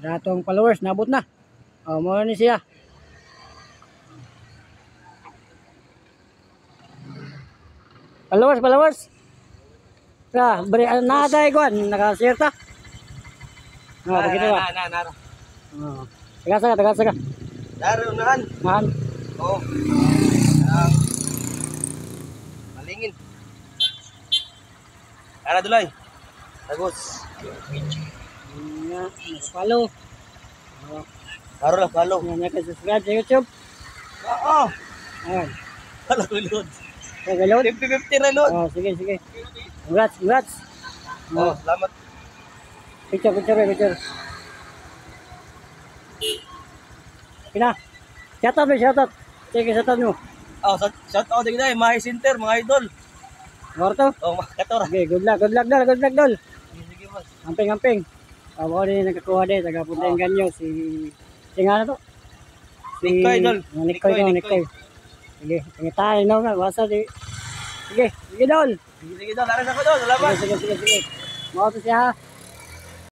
Sa atong followers, nabot na. Oh, mo ni siya. Followers. Sa, bari na day kuan, naka-share ta. Ah, begitu ba? Na. Oh. Tagasa ka. Daro nahan. Nahan. Oo. Malingin. Ara dulay. Tagos. Follow. Oh. Daro lah follow. Yan ka subscribe sa YouTube. Oo. Ayan. Wala ko load. Galod. 50-50 na load. Oh, sige. Congrats. Oh, salamat. Picture. Kina. Shout out. Sige, shout out nyo. Oh, shout out din dai, Mahi Center, mga idol. Warto. Oh, mga katora. Okay, good luck dol. Sige, boss. Amping. Ako din nakakuha din, taga Punteng Ganyo, si nga na to? Nikoy, Dol. Nikoy. Sige, tayo no nga, wasa di. Sige, Dol. Sige, dol. Aras ako dol. Salamat. Sige. Mga to siya ha.